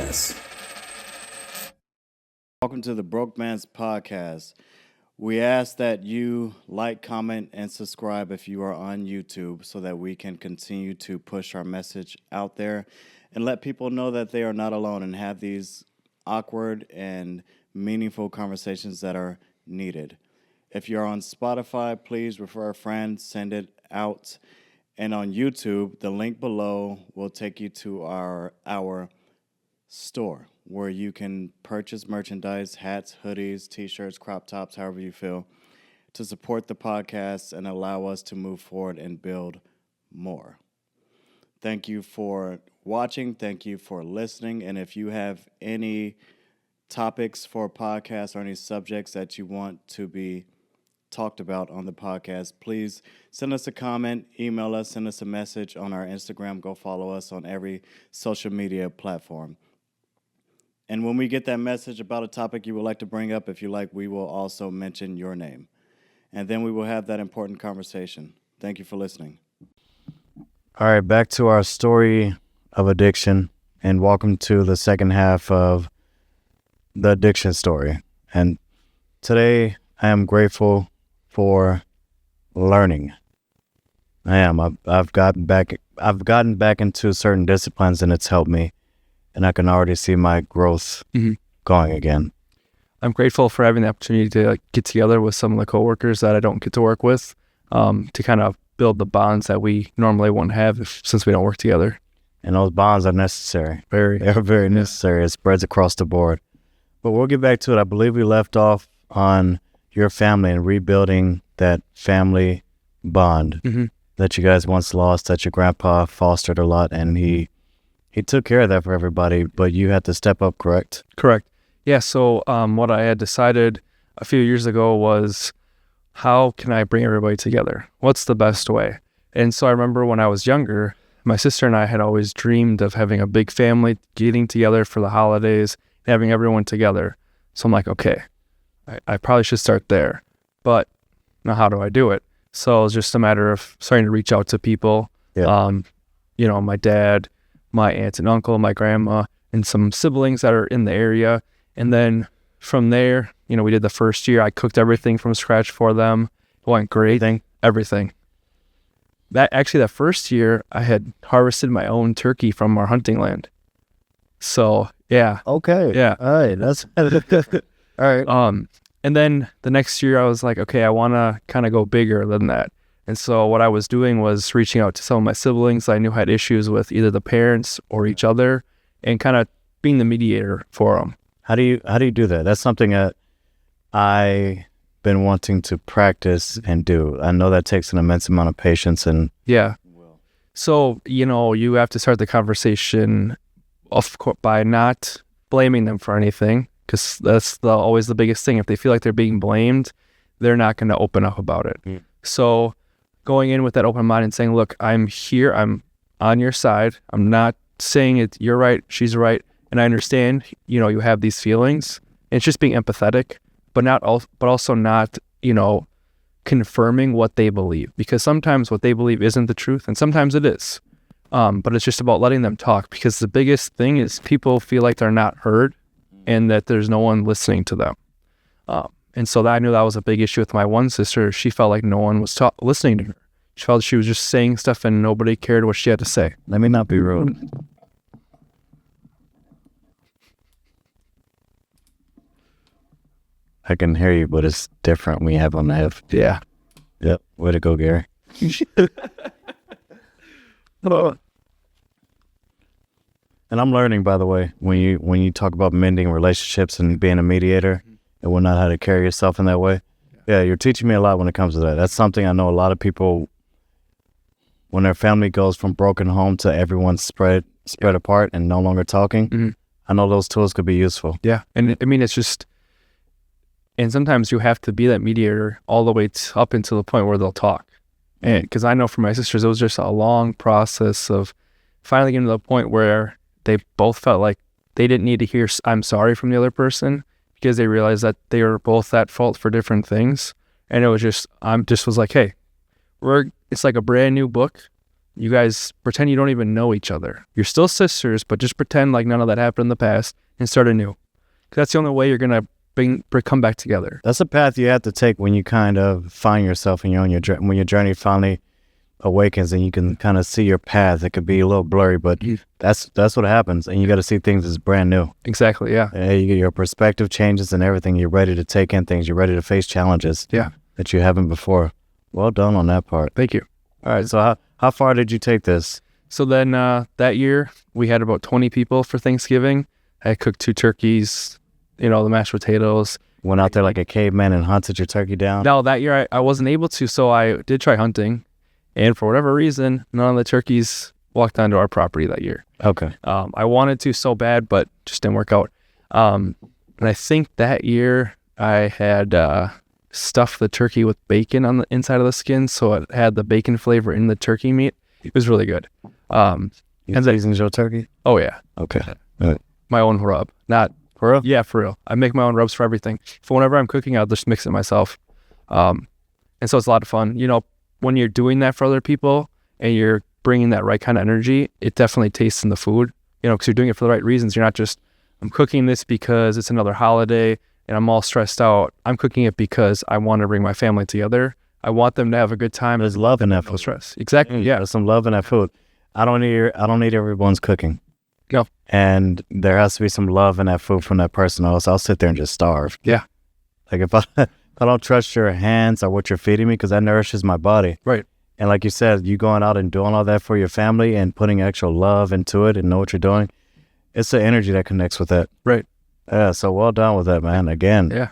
BrokeMan's. Welcome to the BrokeMan's podcast. We ask that you like, comment, and subscribe if you are on YouTube so that we can continue to push our message out there and let people know that they are not alone and have these awkward and meaningful conversations that are needed. If you're on Spotify, please refer a friend, send it out. And on YouTube, the link below will take you to our store where you can purchase merchandise, hats, hoodies, t-shirts, crop tops, however you feel, to support the podcast and allow us to move forward and build more. Thank you for watching. Thank you for listening. And if you have any topics for podcasts or any subjects that you want to be talked about on the podcast, please send us a comment, email us, send us a message on our Instagram. Go follow us on every social media platform. And when we get that message about a topic you would like to bring up, if you like, we will also mention your name. And then we will have that important conversation. Thank you for listening. All right, back to our story of addiction, and welcome to the second half of the addiction story. And today I am grateful for learning. I am. I've gotten back into certain disciplines, and it's helped me. And I can already see my growth going again. I'm grateful for having the opportunity to get together with some of the coworkers that I don't get to work with, to kind of build the bonds that we normally wouldn't have since we don't work together. And those bonds are necessary. They're very necessary. It spreads across the board. But we'll get back to it. I believe we left off on your family and rebuilding that family bond that you guys once lost, that your grandpa fostered a lot, and he took care of that for everybody, but you had to step up, correct? Correct. Yeah, so what I had decided a few years ago was, how can I bring everybody together? What's the best way? And so I remember when I was younger, my sister and I had always dreamed of having a big family, getting together for the holidays, having everyone together. So I'm like, okay, I probably should start there. But now how do I do it? So it's just a matter of starting to reach out to people. Yeah. My dad, my aunt and uncle, my grandma, and some siblings that are in the area. And then from there, we did the first year. I cooked everything from scratch for them. It went great. Everything. That first year, I had harvested my own turkey from our hunting land. So, yeah. Okay. Yeah. All right. That's all right. And then the next year, I was like, okay, I want to kind of go bigger than that. And so what I was doing was reaching out to some of my siblings I knew had issues with either the parents or each other, and kind of being the mediator for them. How do you do that? That's something that I've been wanting to practice and do. I know that takes an immense amount of patience and yeah. So, you have to start the conversation by not blaming them for anything, because that's always the biggest thing. If they feel like they're being blamed, they're not going to open up about it. So going in with that open mind and saying, look, I'm here, I'm on your side. I'm not saying it, you're right, she's right. And I understand, you have these feelings. And it's just being empathetic, but also not, confirming what they believe. Because sometimes what they believe isn't the truth, and sometimes it is. But it's just about letting them talk, because the biggest thing is people feel like they're not heard and that there's no one listening to them. And so I knew that was a big issue with my one sister. She felt like no one was listening to her. She felt she was just saying stuff and nobody cared what she had to say. Let me not be rude. I can hear you, but it's different when you have on the head. Yeah. Yep. Way to go, Gary. And I'm learning, by the way, when you talk about mending relationships and being a mediator and whatnot, how to carry yourself in that way. Yeah, you're teaching me a lot when it comes to that. That's something I know a lot of people, when their family goes from broken home to everyone spread apart and no longer talking, I know those tools could be useful. Yeah, and I mean, it's just, and sometimes you have to be that mediator all the way up until the point where they'll talk. And because I know for my sisters, it was just a long process of finally getting to the point where they both felt like they didn't need to hear I'm sorry from the other person, because they realized that they were both at fault for different things. And it was just, was like, hey, it's like a brand new book. you guys pretend you don't even know each other. You're still sisters, but just pretend like none of that happened in the past and start anew. 'Cause that's the only way you're going to come back together. That's a path you have to take when you kind of find yourself and you're on when your journey finally awakens and you can kind of see your path. It could be a little blurry, but that's what happens, and you got to see things as brand new. Exactly, yeah. Your perspective changes and everything. You're ready to take in things. You're ready to face challenges that you haven't before. Well done on that part. Thank you. All right, so how far did you take this? So then that year, we had about 20 people for Thanksgiving. I cooked 2 turkeys, the mashed potatoes. Went out there like a caveman and hunted your turkey down? No, that year I wasn't able to, so I did try hunting. And for whatever reason, none of the turkeys walked onto our property that year. Okay. I wanted to so bad, but just didn't work out. And I think that year I had stuffed the turkey with bacon on the inside of the skin, so it had the bacon flavor in the turkey meat. It was really good. You seasoned your turkey? Oh, yeah. Okay. All right. My own rub. Not for real? Yeah, for real. I make my own rubs for everything. For whenever I'm cooking, I'll just mix it myself. And so it's a lot of fun. When you're doing that for other people and you're bringing that right kind of energy, it definitely tastes in the food, because you're doing it for the right reasons. You're not just, I'm cooking this because it's another holiday and I'm all stressed out. I'm cooking it because I want to bring my family together. I want them to have a good time. There's love in that food. No stress. Exactly. Yeah. There's some love in that food. I don't need everyone's cooking. No. And there has to be some love in that food from that person, or else I'll sit there and just starve. Yeah. Like if I don't trust your hands or what you're feeding me, because that nourishes my body. Right. And like you said, you going out and doing all that for your family and putting extra love into it and know what you're doing, it's the energy that connects with that. Right. Yeah. So well done with that, man. Again. Yeah.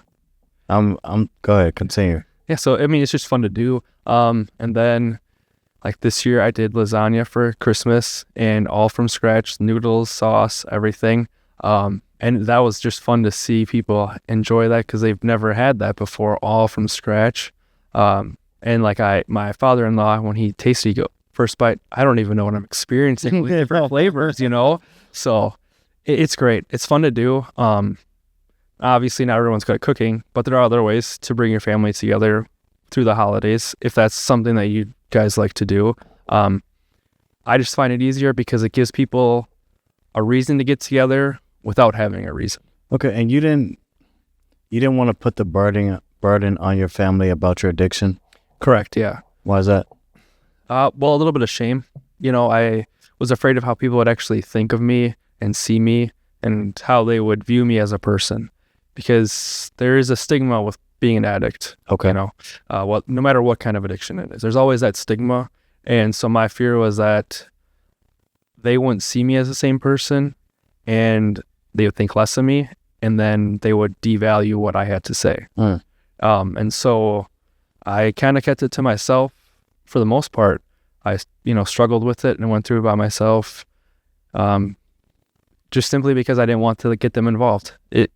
Go ahead, continue. Yeah. So it's just fun to do. And then like this year I did lasagna for Christmas, and all from scratch, noodles, sauce, everything. And that was just fun to see people enjoy that because they've never had that before, all from scratch. And like my father-in-law, when he tasted, he go, first bite, I don't even know what I'm experiencing with different flavors, So it's great. It's fun to do. Obviously not everyone's good at cooking, but there are other ways to bring your family together through the holidays, if that's something that you guys like to do. I just find it easier because it gives people a reason to get together without having a reason. Okay, and you didn't want to put the burden on your family about your addiction? Correct, yeah. Why is that? Well, a little bit of shame. I was afraid of how people would actually think of me and see me and how they would view me as a person, because there is a stigma with being an addict. Okay. No matter what kind of addiction it is, there's always that stigma. And so my fear was that they wouldn't see me as the same person, and they would think less of me, and then they would devalue what I had to say. And so I kind of kept it to myself for the most part. I, struggled with it and went through it by myself, just simply because I didn't want to get them involved. It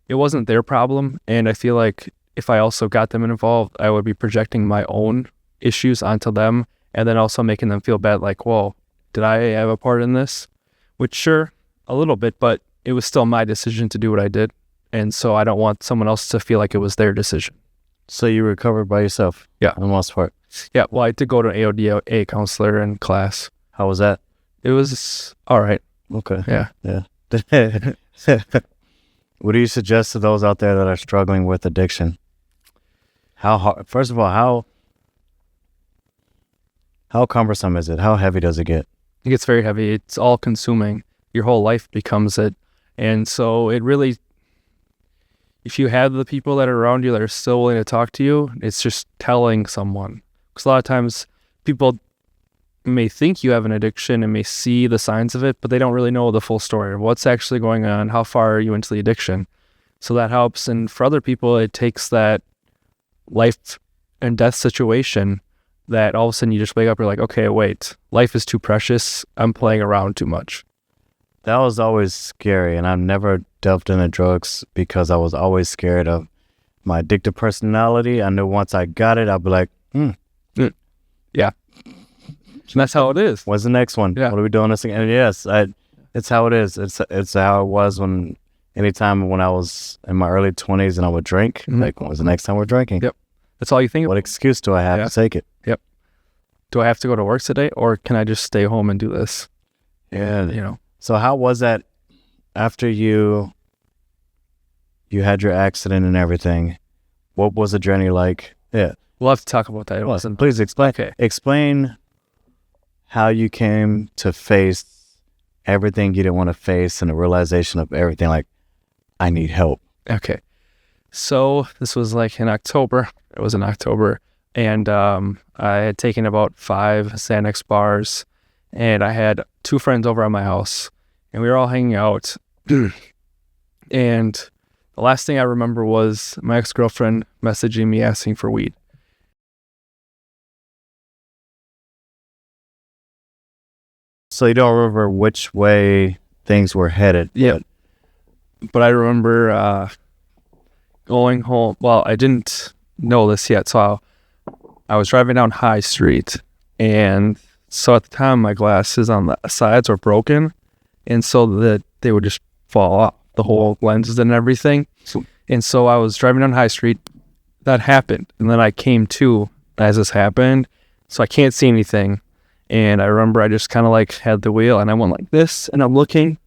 wasn't their problem, and I feel like if I also got them involved, I would be projecting my own issues onto them, and then also making them feel bad, like, well, did I have a part in this? Which, sure, a little bit, but it was still my decision to do what I did. And so I don't want someone else to feel like it was their decision. So you recovered by yourself? Yeah. For the most part? Yeah. Well, I did go to an AODA counselor in class. How was that? It was all right. Okay. Yeah. What do you suggest to those out there that are struggling with addiction? How hard, first of all, how cumbersome is it? How heavy does it get? It gets very heavy. It's all consuming. Your whole life becomes it. And so it really, if you have the people that are around you that are still willing to talk to you, it's just telling someone. Because a lot of times people may think you have an addiction and may see the signs of it, but they don't really know the full story of what's actually going on. How far are you into the addiction? So that helps. And for other people, it takes that life and death situation that all of a sudden you just wake up, you're like, okay, wait, life is too precious. I'm playing around too much. That was always scary, and I've never delved into drugs because I was always scared of my addictive personality. I knew once I got it, I'd be like, Yeah. And that's how it is. What's the next one? Yeah. What are we doing this again? And yes, it's how it is. It's how it was anytime when I was in my early 20s and I would drink. Like, when was the next time we're drinking? Yep. That's all you think What about. excuse do I have to take it? Yep. do I have to go to work today, or can I just stay home and do this? Yeah. You know. So how was that after you had your accident and everything? What was the journey like? Yeah. We'll have to talk about that. It wasn't. Please explain. Okay. Explain how you came to face everything you didn't want to face and the realization of everything, like, I need help. Okay. So this was like in October. It was in October. And I had taken about 5 Xanax bars, and I had 2 friends over at my house, and we were all hanging out. And the last thing I remember was my ex-girlfriend messaging me asking for weed. So you don't remember which way things were headed. Yeah. But I remember going home. Well, I didn't know this yet. So I was driving down High Street. And so at the time, my glasses on the sides were broken. And so that they would just fall off, the whole lenses and everything. And so I was driving down High Street. That happened. And then I came to as this happened. So I can't see anything. And I remember I just kind of like had the wheel and I went like this and I'm looking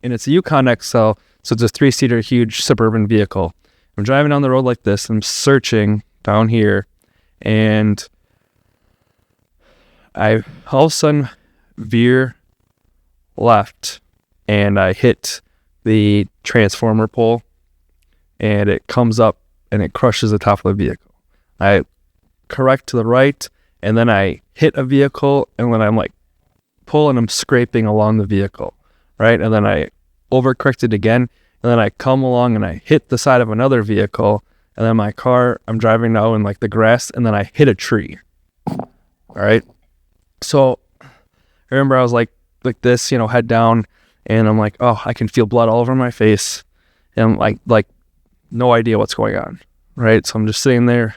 and it's a Yukon XL. So it's a 3-seater huge suburban vehicle. I'm driving down the road like this. I'm searching down here and I all of a sudden veer left and I hit the transformer pole and it comes up and it crushes the top of the vehicle. I correct to the right and then I hit a vehicle and then I'm like pulling, I'm scraping along the vehicle, right? And then I overcorrected again and then I come along and I hit the side of another vehicle and then my car, I'm driving now in like the grass and then I hit a tree, all right? So I remember I was like this, you know, head down and I'm like, oh, I can feel blood all over my face and I'm like no idea what's going on, right? So I'm just sitting there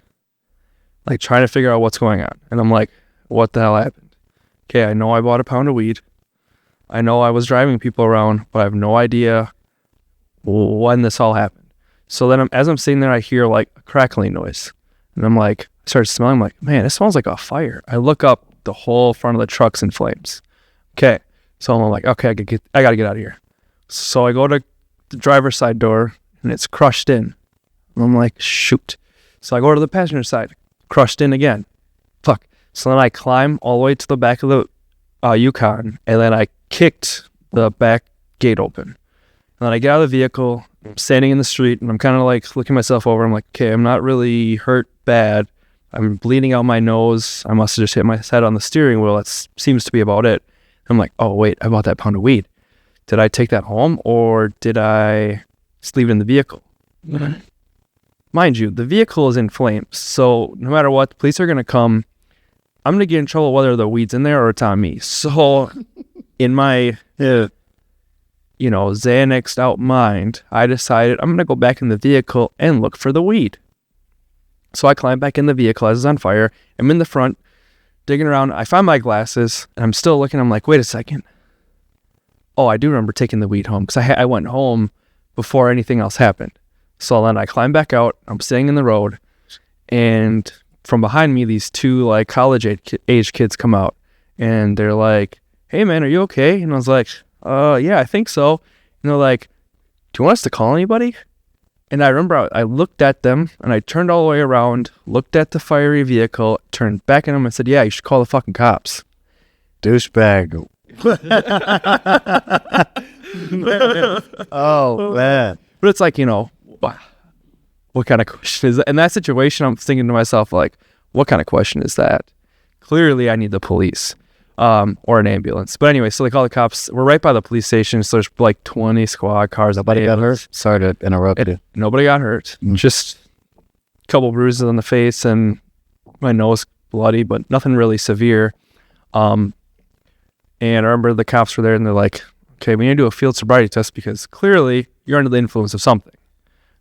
like trying to figure out what's going on. And I'm like, what the hell happened? Okay, I know I bought a pound of weed. I know I was driving people around, but I have no idea when this all happened. So then as I'm sitting there, I hear like a crackling noise. And I'm like, I start smelling, I'm like, man, it smells like a fire. I look up, the whole front of the truck's in flames. Okay, so I'm like, okay, I gotta get out of here. So I go to the driver's side door and it's crushed in. And I'm like, shoot. So I go to the passenger side, crushed in again. Fuck. So then I climb all the way to the back of the Yukon, and then I kicked the back gate open. And then I get out of the vehicle, I'm standing in the street, and I'm kind of like looking myself over. I'm like, okay, I'm not really hurt bad. I'm bleeding out my nose. I must have just hit my head on the steering wheel. That seems to be about it. I'm like, oh, wait, I bought that pound of weed. Did I take that home, or did I just leave it in the vehicle? Mm-hmm. Mind you, the vehicle is in flames, so no matter what, the police are going to come. I'm going to get in trouble whether the weed's in there or it's on me. So in my, Xanaxed out mind, I decided I'm going to go back in the vehicle and look for the weed. So I climb back in the vehicle as it's on fire. I'm in the front, digging around. I find my glasses, and I'm still looking. I'm like, wait a second. Oh, I do remember taking the weed home because I went home before anything else happened. So then I climb back out. I'm staying in the road, and from behind me, these 2 like college age kids come out, and they're like, "Hey man, are you okay?" And I was like, "Yeah, I think so." And they're like, "Do you want us to call anybody?" And I remember I looked at them, and I turned all the way around, looked at the fiery vehicle, turned back at them, and said, "Yeah, you should call the fucking cops." Douchebag. Oh man. But it's like, what kind of question is that? In that situation, I'm thinking to myself, like, what kind of question is that? Clearly, I need the police or an ambulance. But anyway, so they call the cops. We're right by the police station, so there's like 20 squad cars. Nobody got hurt? Sorry to interrupt you. Nobody got hurt. Just a couple bruises on the face and my nose bloody, but nothing really severe. And I remember the cops were there, and they're like, okay, we need to do a field sobriety test because clearly you're under the influence of something.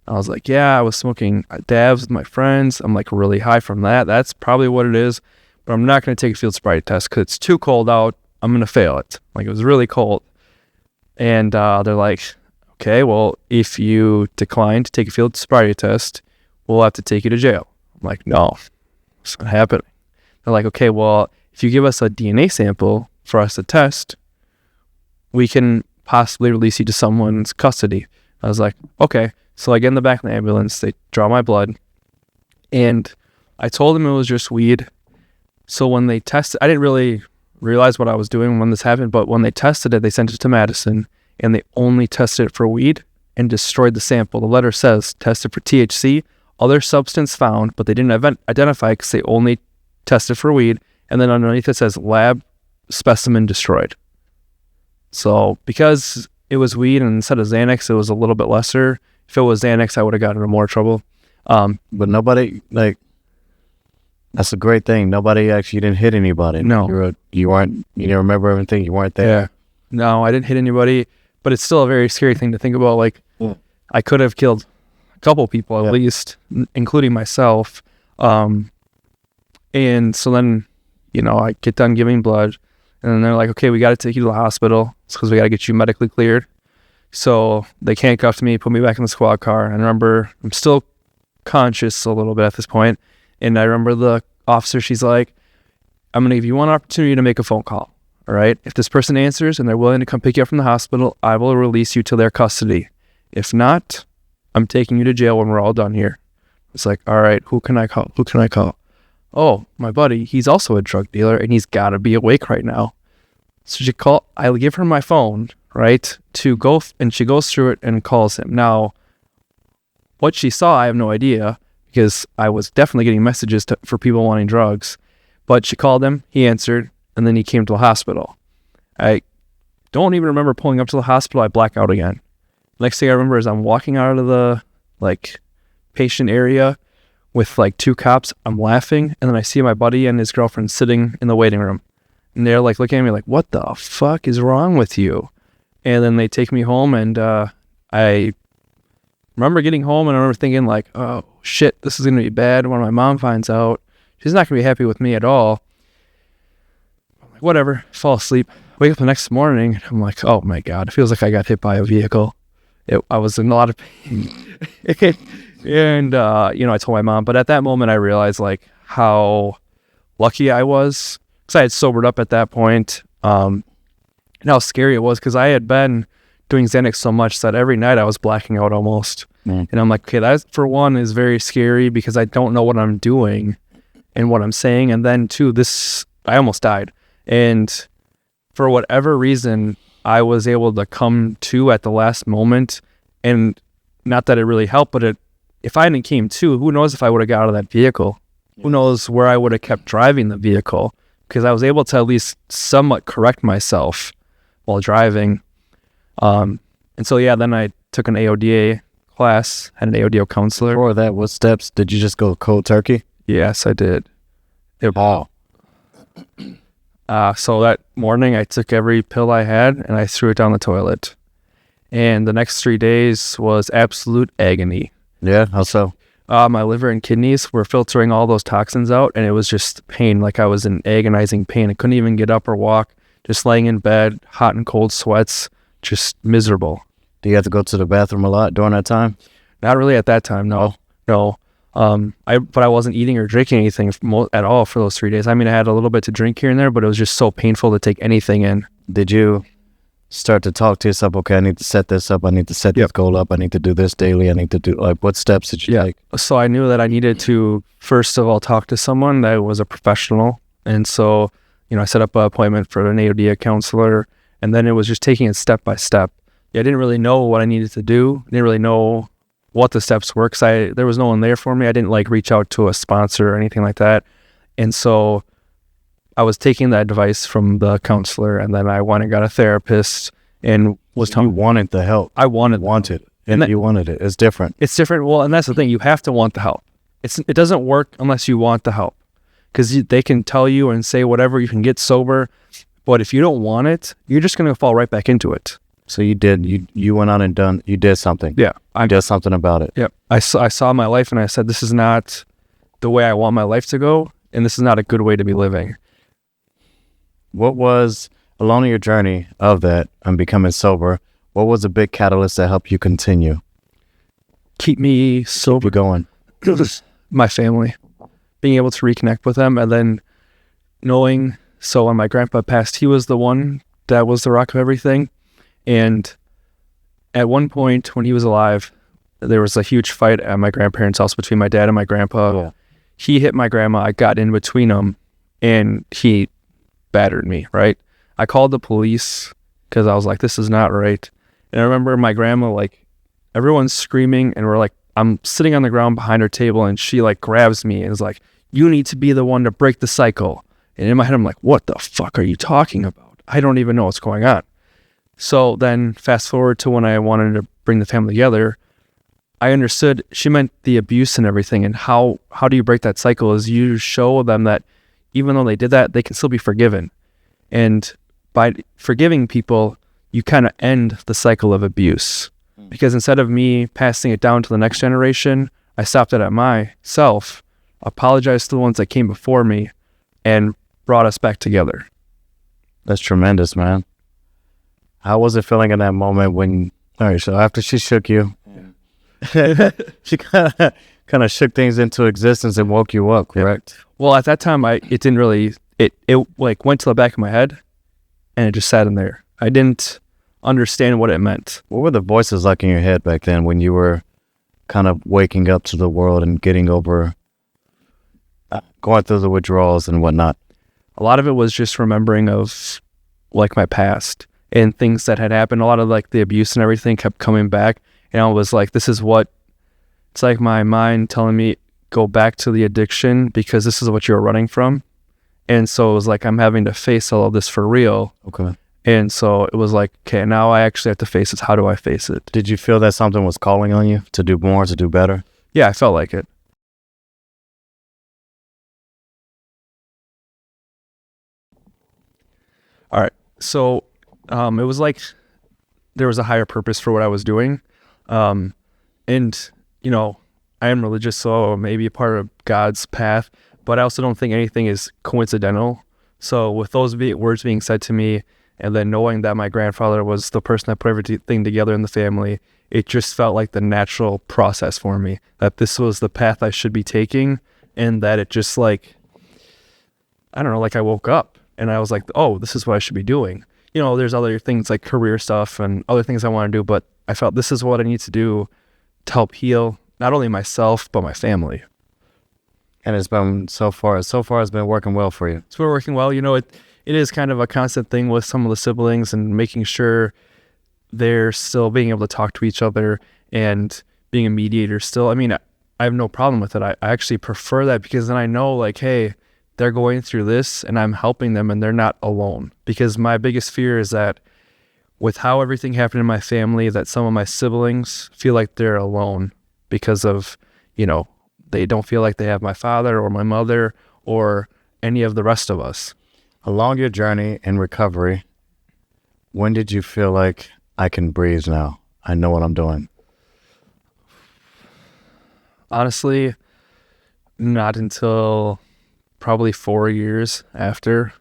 I was like, yeah, I was smoking dabs with my friends. I'm like really high from that. That's probably what it is. But I'm not going to take a field sobriety test because it's too cold out. I'm going to fail it. Like, it was really cold. And they're like, okay, well, if you decline to take a field sobriety test, we'll have to take you to jail. I'm like, no, it's not happening. They're like, okay, well, if you give us a DNA sample for us to test, we can possibly release you to someone's custody. I was like, okay. So I get in the back of the ambulance, they draw my blood, and I told them it was just weed. So when they tested, I didn't really realize what I was doing when this happened, but when they tested it, they sent it to Madison, and they only tested it for weed and destroyed the sample. The letter says tested for THC, other substance found, but they didn't identify because they only tested for weed. And then underneath it says lab specimen destroyed. So because it was weed and instead of Xanax, it was a little bit lesser. If it was Xanax, I would have gotten into more trouble. But nobody, like, that's a great thing. Nobody actually didn't hit anybody. No. You didn't remember everything. You weren't there. Yeah. No, I didn't hit anybody, but it's still a very scary thing to think about. Like, I could have killed a couple people at least, including myself. And so then, I get done giving blood, and then they're like, okay, we got to take you to the hospital. It's because we got to get you medically cleared. So they handcuffed me, put me back in the squad car. And I remember I'm still conscious a little bit at this point. And I remember the officer, she's like, I'm going to give you one opportunity to make a phone call. All right. If this person answers and they're willing to come pick you up from the hospital, I will release you to their custody. If not, I'm taking you to jail when we're all done here. It's like, all right, who can I call? Oh, my buddy, he's also a drug dealer and he's got to be awake right now. So I give her my phone, right, to go, and she goes through it and calls him. Now, what she saw, I have no idea, because I was definitely getting messages for people wanting drugs. But she called him, he answered, and then he came to the hospital. I don't even remember pulling up to the hospital. I black out again. Next thing I remember is I'm walking out of the, patient area with, 2 cops. I'm laughing, and then I see my buddy and his girlfriend sitting in the waiting room. And they're, looking at me like, what the fuck is wrong with you? And then they take me home, and I remember getting home, and I remember thinking, oh, shit, this is going to be bad when my mom finds out. She's not going to be happy with me at all. I'm like, whatever, fall asleep. Wake up the next morning, and I'm like, oh, my God, it feels like I got hit by a vehicle. I was in a lot of pain. And, I told my mom. But at that moment, I realized, how lucky I was, because I had sobered up at that point. And how scary it was, because I had been doing Xanax so much that every night I was blacking out almost. And I'm like, okay, that for one is very scary because I don't know what I'm doing and what I'm saying. And then two, I almost died. And for whatever reason, I was able to come to at the last moment. And not that it really helped, but if I hadn't came to, who knows if I would have got out of that vehicle? Yes. Who knows where I would have kept driving the vehicle? Because I was able to at least somewhat correct myself while driving. And so, then I took an AODA class, had an AODA counselor. Before that, what steps? Did you just go cold turkey? Yes, I did. Oh. So that morning, I took every pill I had, and I threw it down the toilet. And the next 3 days was absolute agony. Yeah, how so? My liver and kidneys were filtering all those toxins out, and it was just pain. I was in agonizing pain. I couldn't even get up or walk, just laying in bed, hot and cold sweats, just miserable. Do you have to go to the bathroom a lot during that time? Not really at that time, no. No. But I wasn't eating or drinking anything at all for those 3 days. I mean, I had a little bit to drink here and there, but it was just so painful to take anything in. Did you start to talk to yourself, okay, I need to set this up, I need to set this goal up, I need to do this daily, I need to do, what steps did you take? So I knew that I needed to, first of all, talk to someone that was a professional. And so, I set up an appointment for an AODA counselor, and then it was just taking it step by step. I didn't really know what I needed to do. I didn't really know what the steps were, because there was no one there for me. I didn't reach out to a sponsor or anything like that. And so I was taking that advice from the counselor, and then I went and got a therapist and was telling. You wanted the help. I wanted and you wanted it. It's different. It's different. Well, and that's the thing. You have to want the help. It doesn't work unless you want the help, because they can tell you and say whatever, you can get sober, but if you don't want it, you're just going to fall right back into it. So you went on and you did something. Yeah. I did something about it. Yep. I saw my life and I said, this is not the way I want my life to go, and this is not a good way to be living. What was, along your journey of that and becoming sober, what was a big catalyst that helped you continue? Keep me sober. Keep you going. My family. Being able to reconnect with them, and then knowing so when my grandpa passed, he was the one that was the rock of everything. And at one point when he was alive, there was a huge fight at my grandparents' house between my dad and my grandpa. Yeah. He hit my grandma. I got in between them, and he battered me, right? I called the police because I was like, this is not right. And I remember my grandma, like, everyone's screaming, and we're like, I'm sitting on the ground behind her table, and she like grabs me and is like, you need to be the one to break the cycle. And in my head, I'm like, what the fuck are you talking about? I don't even know what's going on. So then fast forward to when I wanted to bring the family together, I understood she meant the abuse and everything. And how do you break that cycle is you show them that even though they did that, they can still be forgiven. And by forgiving people, you kind of end the cycle of abuse. Because instead of me passing it down to the next generation, I stopped it at myself, apologized to the ones that came before me, and brought us back together. That's tremendous, man. How was it feeling in that moment when, all right, so after she shook you, she kind of shook things into existence and woke you up, correct? Well, at that time, it didn't really, it like went to the back of my head, and it just sat in there. I didn't understand what it meant. What were the voices like in your head back then when you were kind of waking up to the world and getting over, going through the withdrawals and whatnot? A lot of it was just remembering of like my past and things that had happened. A lot of like the abuse and everything kept coming back. And I was like, this is what, it's like my mind telling me, go back to the addiction because this is what you're running from. And so it was like, I'm having to face all of this for real. Okay. And so it was like, okay, now I actually have to face it. How do I face it? Did you feel that something was calling on you to do more, to do better? Yeah, I felt like it. All right. So it was like there was a higher purpose for what I was doing. And, you know, I am religious, so maybe a part of God's path, but I also don't think anything is coincidental. So with those words being said to me, and then knowing that my grandfather was the person that put everything together in the family, it just felt like the natural process for me, that this was the path I should be taking, and that it just like, I don't know, like I woke up and I was like, oh, this is what I should be doing. You know, there's other things like career stuff and other things I want to do, but I felt this is what I need to do to help heal not only myself, but my family. And it's been so far it's been working well for you. It's been working well. You know, it is kind of a constant thing with some of the siblings and making sure they're still being able to talk to each other and being a mediator still. I mean, I have no problem with it. I actually prefer that because then I know like, hey, they're going through this and I'm helping them and they're not alone. Because my biggest fear is that with how everything happened in my family, that some of my siblings feel like they're alone because of, you know, they don't feel like they have my father or my mother or any of the rest of us. Along your journey in recovery, when did you feel like I can breathe now? I know what I'm doing. Honestly, not until probably 4 years after.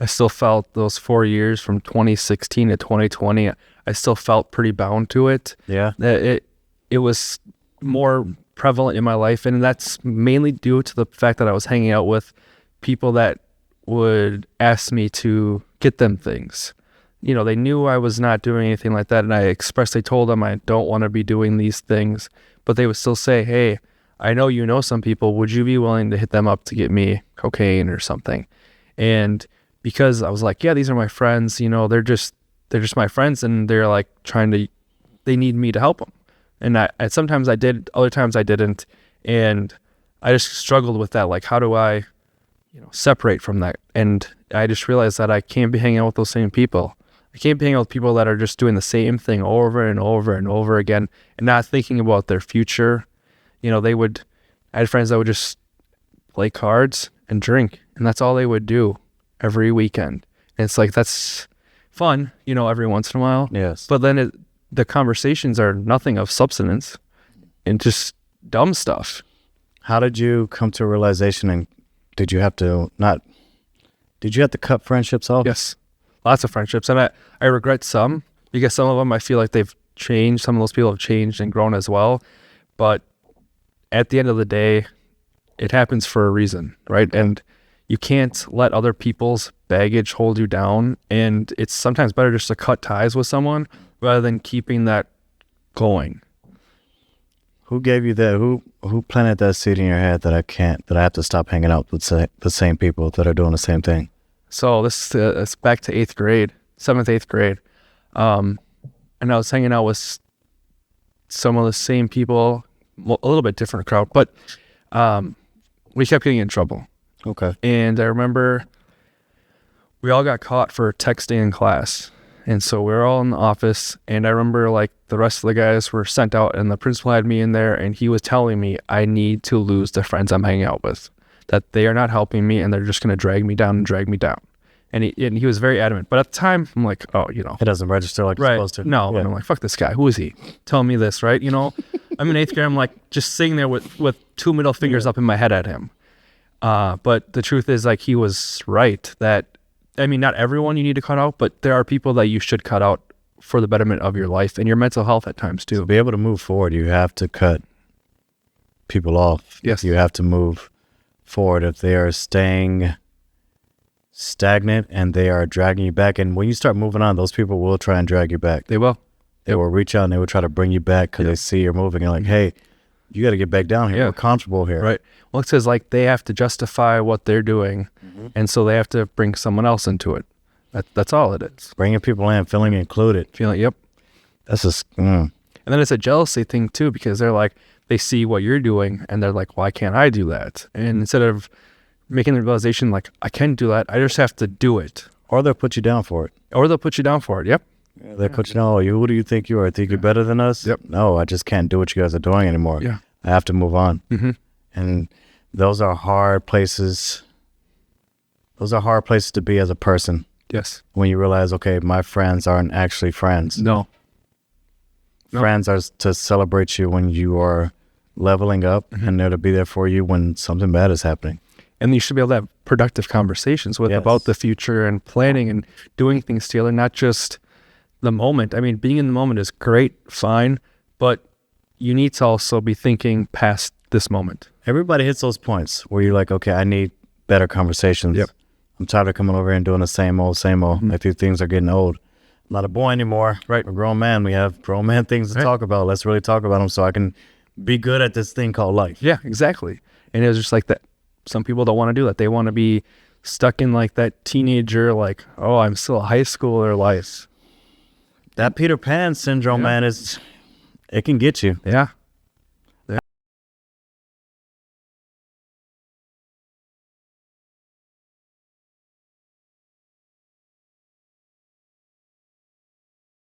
I still felt those 4 years from 2016 to 2020. I still felt pretty bound to it. Yeah. It was more prevalent in my life, and that's mainly due to the fact that I was hanging out with people that would ask me to get them things. You know, they knew I was not doing anything like that, and I expressly told them I don't want to be doing these things, but they would still say, hey, I know you know some people, would you be willing to hit them up to get me cocaine or something? And because I was like, yeah, these are my friends, you know, they're just my friends, and they're like they need me to help them. And I sometimes I did, other times I didn't, and I just struggled with that. Like, how do I, you know, separate from that? And I just realized that I can't be hanging out with those same people. I can't be hanging out with people that are just doing the same thing over and over and over again and not thinking about their future. You know, I had friends that would just play cards and drink, and that's all they would do every weekend. And it's like, that's fun, you know, every once in a while. Yes. But then the conversations are nothing of substance and just dumb stuff. How did you come to a realization, and did you have to cut friendships off? Yes, lots of friendships. And I regret some because some of them I feel like they've changed. Some of those people have changed and grown as well. But at the end of the day, it happens for a reason, right? And, you can't let other people's baggage hold you down. And it's sometimes better just to cut ties with someone rather than keeping that going. Who gave you that? Who planted that seed in your head that I have to stop hanging out with the same people that are doing the same thing? So this it's back to 8th grade, 7th, 8th grade. And I was hanging out with some of the same people, a little bit different crowd, but we kept getting in trouble. Okay. And I remember we all got caught for texting in class. And so we were all in the office, and I remember like the rest of the guys were sent out, and the principal had me in there, and he was telling me I need to lose the friends I'm hanging out with, that they are not helping me, and they're just going to drag me down and drag me down. And he was very adamant. But at the time, I'm like, oh, you know. It doesn't register like it's supposed to. No, yeah. And I'm like, fuck this guy. Who is he? Telling me this, right? You know, I'm in 8th grade. I'm like just sitting there with 2 middle fingers up in my head at him. But the truth is, like, he was right that, I mean, not everyone you need to cut out, but there are people that you should cut out for the betterment of your life and your mental health at times too. To be able to move forward, you have to cut people off. Yes. You have to move forward. If they are staying stagnant and they are dragging you back, and when you start moving on, those people will try and drag you back. They will. They will reach out and they will try to bring you back because they see you're moving and like, hey, you got to get back down here. Yeah. We're comfortable here. Right. Well, it says like they have to justify what they're doing, and so they have to bring someone else into it. That's all it is. Bringing people in, feeling included. Feeling, yep. That's just. And then it's a jealousy thing too, because they're like, they see what you're doing and they're like, why can't I do that? And instead of making the realization like, I can do that, I just have to do it. Or they'll put you down for it. Yep. Yeah, they put you down. Oh, who do you think you are? Think you're better than us? Yep. No, I just can't do what you guys are doing anymore. Yeah. I have to move on. Mm-hmm. And those are hard places. Those are hard places to be as a person. Yes. When you realize, okay, my friends aren't actually friends. No. Friends are to celebrate you when you are leveling up, and they're to be there for you when something bad is happening. And you should be able to have productive conversations with about the future and planning and doing things together, not just the moment. I mean, being in the moment is great, fine, but you need to also be thinking past this moment. Everybody hits those points where you're like, okay, I need better conversations. Yep. I'm tired of coming over here and doing the same old. Mm-hmm. I think things are getting old. I'm not a boy anymore. Right. I'm a grown man. We have grown man things to talk about. Let's really talk about them so I can be good at this thing called life. Yeah, exactly. And it was just like that. Some people don't want to do that. They want to be stuck in like that teenager, like, oh, I'm still a high schooler life. That Peter Pan syndrome, man, it can get you. Yeah.